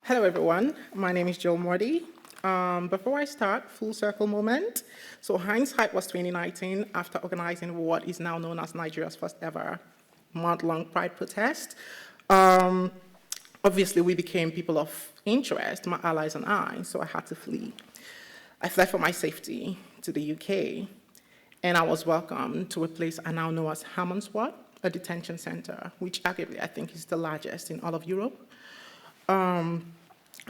Hello, everyone. My name is Mordi. Before I start, full circle moment. So hindsight was 2019 after organizing what is now known as Nigeria's first ever month-long Pride protest. Um, Obviously, we became people of interest, my allies and I, so I had to flee. I fled for my safety to the UK, and I was welcomed to a place I now know as Hammondsward, a detention center, which arguably I think is the largest in all of Europe.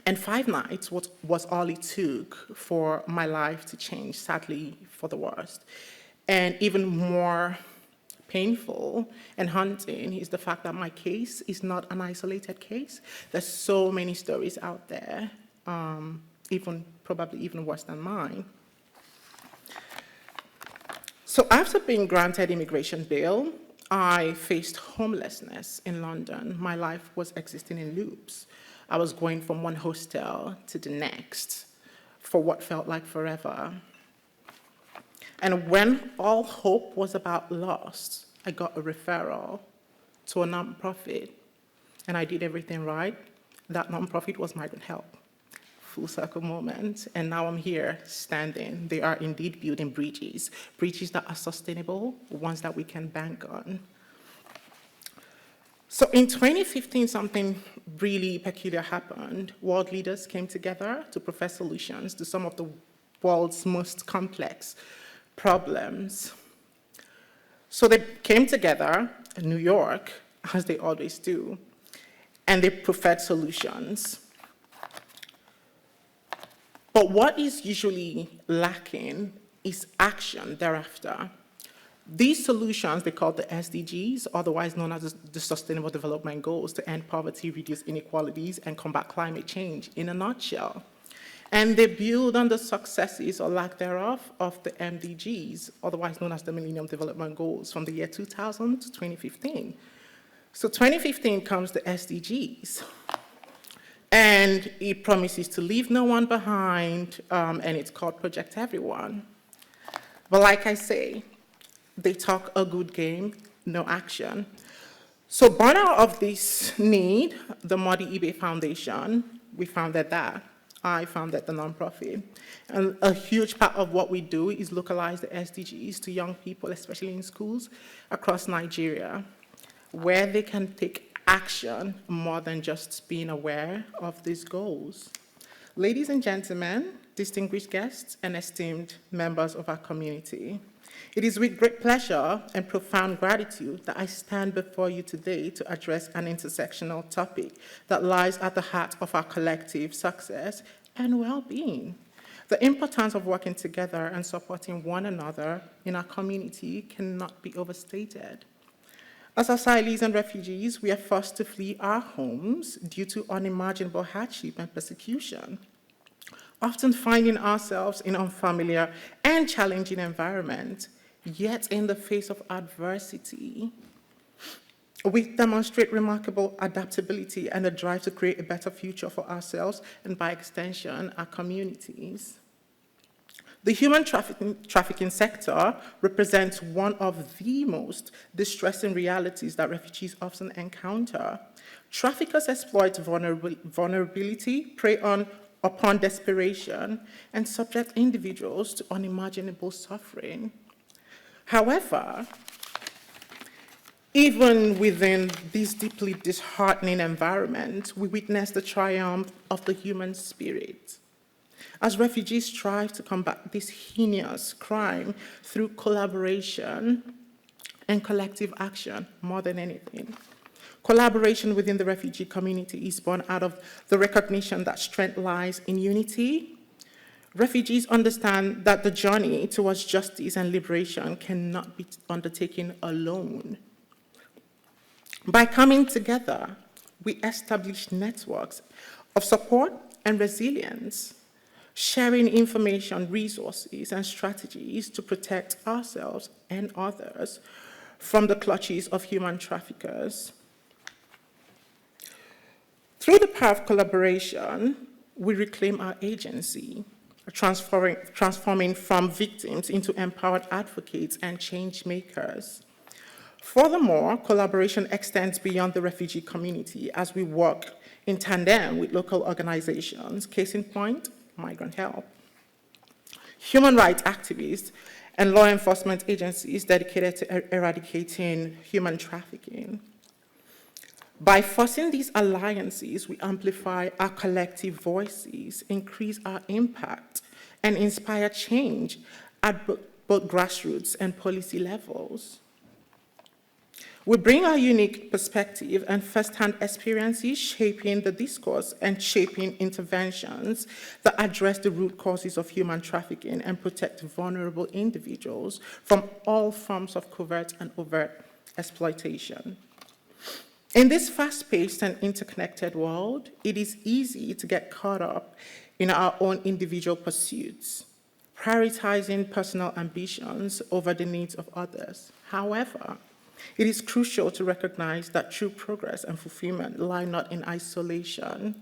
And 5 nights was all it took for my life to change, sadly, for the worst. And even more painful and haunting is the fact that my case is not an isolated case. There's so many stories out there, probably even worse than mine. So after being granted immigration bail, I faced homelessness in London. My life was existing in loops. I was going from one hostel to the next for what felt like forever. And when all hope was about lost, I got a referral to a nonprofit, and I did everything right. That nonprofit was Migrant Help. Full circle moment, and now I'm here standing. They are indeed building bridges that are sustainable, ones that we can bank on. So in 2015, something really peculiar happened. World leaders came together to profess solutions to some of the world's most complex problems. So they came together in New York, as they always do, and they professed solutions. But what is usually lacking is action thereafter. These solutions, they call the SDGs, otherwise known as the Sustainable Development Goals, to end poverty, reduce inequalities, and combat climate change in a nutshell. And they build on the successes or lack thereof of the MDGs, otherwise known as the Millennium Development Goals, from the year 2000 to 2015. So 2015 comes the SDGs. And it promises to leave no one behind, and it's called Project Everyone. But like I say, they talk a good game, no action. So born out of this need, the Mordi Foundation, we founded that. I founded the nonprofit. And a huge part of what we do is localize the SDGs to young people, especially in schools across Nigeria, where they can take action more than just being aware of these goals. Ladies and gentlemen, distinguished guests, and esteemed members of our community, it is with great pleasure and profound gratitude that I stand before you today to address an intersectional topic that lies at the heart of our collective success and well-being. The importance of working together and supporting one another in our community cannot be overstated. As asylees and refugees, we are forced to flee our homes due to unimaginable hardship and persecution, often finding ourselves in unfamiliar and challenging environments. Yet in the face of adversity, we demonstrate remarkable adaptability and a drive to create a better future for ourselves and, by extension, our communities. The human trafficking sector represents one of the most distressing realities that refugees often encounter. Traffickers exploit vulnerability, prey upon desperation, and subject individuals to unimaginable suffering. However, even within this deeply disheartening environment, we witness the triumph of the human spirit. As refugees strive to combat this heinous crime through collaboration and collective action more than anything. Collaboration within the refugee community is born out of the recognition that strength lies in unity. Refugees understand that the journey towards justice and liberation cannot be undertaken alone. By coming together, we establish networks of support and resilience, sharing information, resources, and strategies to protect ourselves and others from the clutches of human traffickers. Through the power of collaboration, we reclaim our agency, transforming from victims into empowered advocates and change makers. Furthermore, collaboration extends beyond the refugee community as we work in tandem with local organizations, case in point, Migrant Help, human rights activists, and law enforcement agencies dedicated to eradicating human trafficking. By forcing these alliances, we amplify our collective voices, increase our impact, and inspire change at both grassroots and policy levels. We bring our unique perspective and first-hand experiences shaping the discourse and shaping interventions that address the root causes of human trafficking and protect vulnerable individuals from all forms of covert and overt exploitation. In this fast-paced and interconnected world, it is easy to get caught up in our own individual pursuits, prioritizing personal ambitions over the needs of others. However, it is crucial to recognize that true progress and fulfillment lie not in isolation,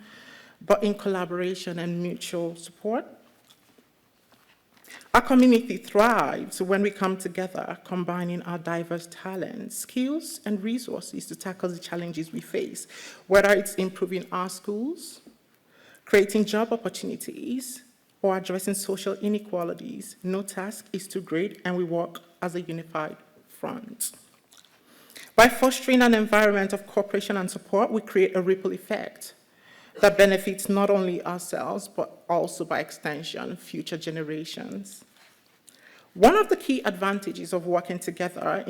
but in collaboration and mutual support. Our community thrives when we come together, combining our diverse talents, skills, and resources to tackle the challenges we face, whether it's improving our schools, creating job opportunities, or addressing social inequalities. No task is too great, and we work as a unified front. By fostering an environment of cooperation and support, we create a ripple effect that benefits not only ourselves, but also, by extension, future generations. One of the key advantages of working together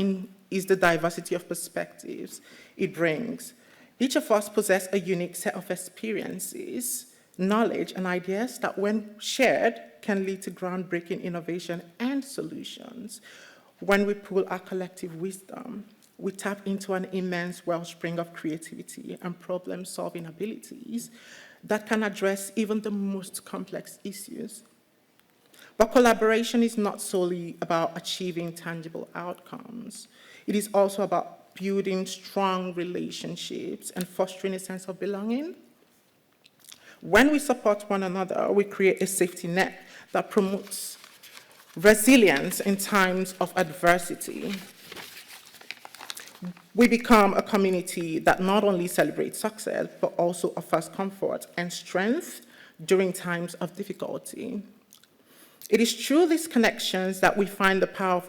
is the diversity of perspectives it brings. Each of us possess a unique set of experiences, knowledge, and ideas that, when shared, can lead to groundbreaking innovation and solutions. When we pool our collective wisdom, we tap into an immense wellspring of creativity and problem-solving abilities that can address even the most complex issues. But collaboration is not solely about achieving tangible outcomes. It is also about building strong relationships and fostering a sense of belonging. When we support one another, we create a safety net that promotes resilience in times of adversity. We become a community that not only celebrates success, but also offers comfort and strength during times of difficulty. It is through these connections that we find the power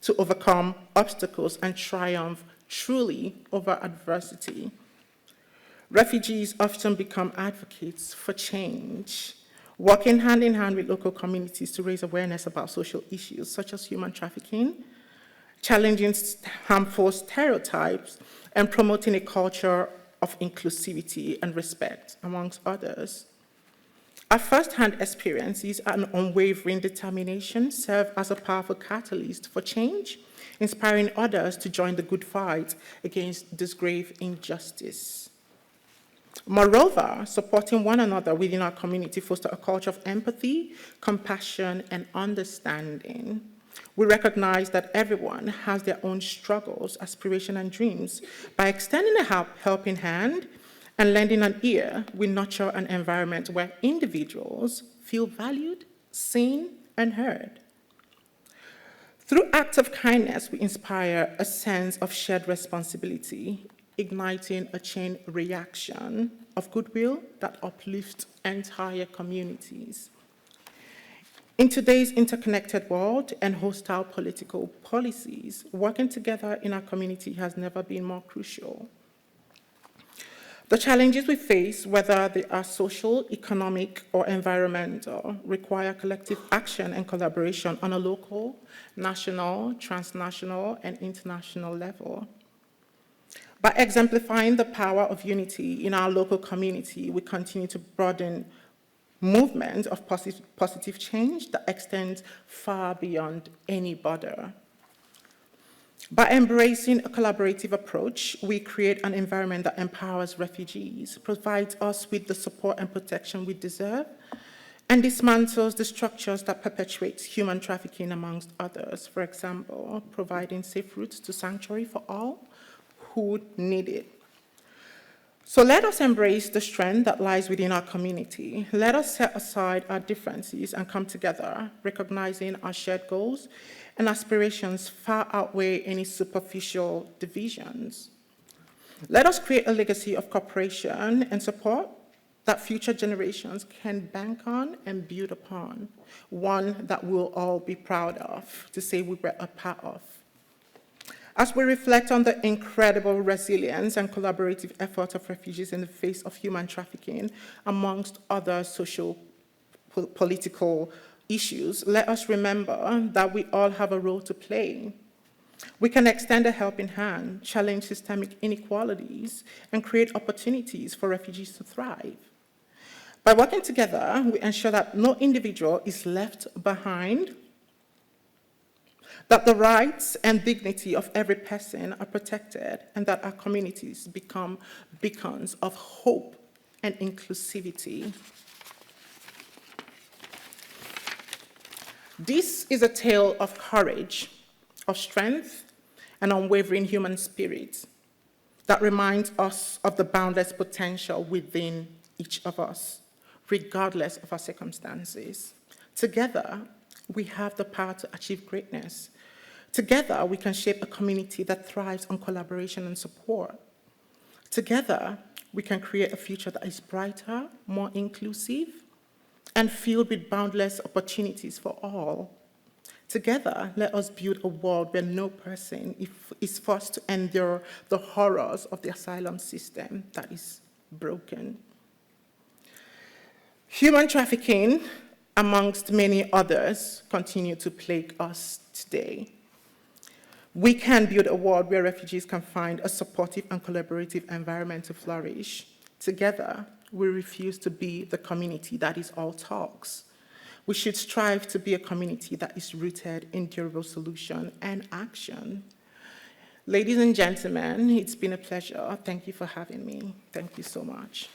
to overcome obstacles and triumph truly over adversity. Refugees often become advocates for change, working hand in hand with local communities to raise awareness about social issues such as human trafficking, challenging harmful stereotypes, and promoting a culture of inclusivity and respect, amongst others. Our first-hand experiences and unwavering determination serve as a powerful catalyst for change, inspiring others to join the good fight against this grave injustice. Moreover, supporting one another within our community fosters a culture of empathy, compassion, and understanding. We recognize that everyone has their own struggles, aspirations, and dreams. By extending a helping hand and lending an ear, we nurture an environment where individuals feel valued, seen, and heard. Through acts of kindness, we inspire a sense of shared responsibility, igniting a chain reaction of goodwill that uplifts entire communities. In today's interconnected world and hostile political policies, working together in our community has never been more crucial. The challenges we face, whether they are social, economic, or environmental, require collective action and collaboration on a local, national, transnational, and international level. By exemplifying the power of unity in our local community, we continue to broaden movement of positive change that extends far beyond any border. By embracing a collaborative approach, we create an environment that empowers refugees, provides us with the support and protection we deserve, and dismantles the structures that perpetuate human trafficking, amongst others. For example, providing safe routes to sanctuary for all who need it. So let us embrace the strength that lies within our community. Let us set aside our differences and come together, recognizing our shared goals and aspirations far outweigh any superficial divisions. Let us create a legacy of cooperation and support that future generations can bank on and build upon, one that we'll all be proud of, to say we were a part of. As we reflect on the incredible resilience and collaborative efforts of refugees in the face of human trafficking, amongst other political issues, let us remember that we all have a role to play. We can extend a helping hand, challenge systemic inequalities, and create opportunities for refugees to thrive. By working together, we ensure that no individual is left behind, that the rights and dignity of every person are protected, and that our communities become beacons of hope and inclusivity. This is a tale of courage, of strength, and unwavering human spirit that reminds us of the boundless potential within each of us, regardless of our circumstances. Together, we have the power to achieve greatness. Together, we can shape a community that thrives on collaboration and support. Together, we can create a future that is brighter, more inclusive, and filled with boundless opportunities for all. Together, let us build a world where no person is forced to endure the horrors of the asylum system that is broken. Human trafficking, amongst many others, continue to plague us today. We can build a world where refugees can find a supportive and collaborative environment to flourish. Together, we refuse to be the community that is all talks. We should strive to be a community that is rooted in durable solution and action. Ladies and gentlemen, it's been a pleasure. Thank you for having me. Thank you so much.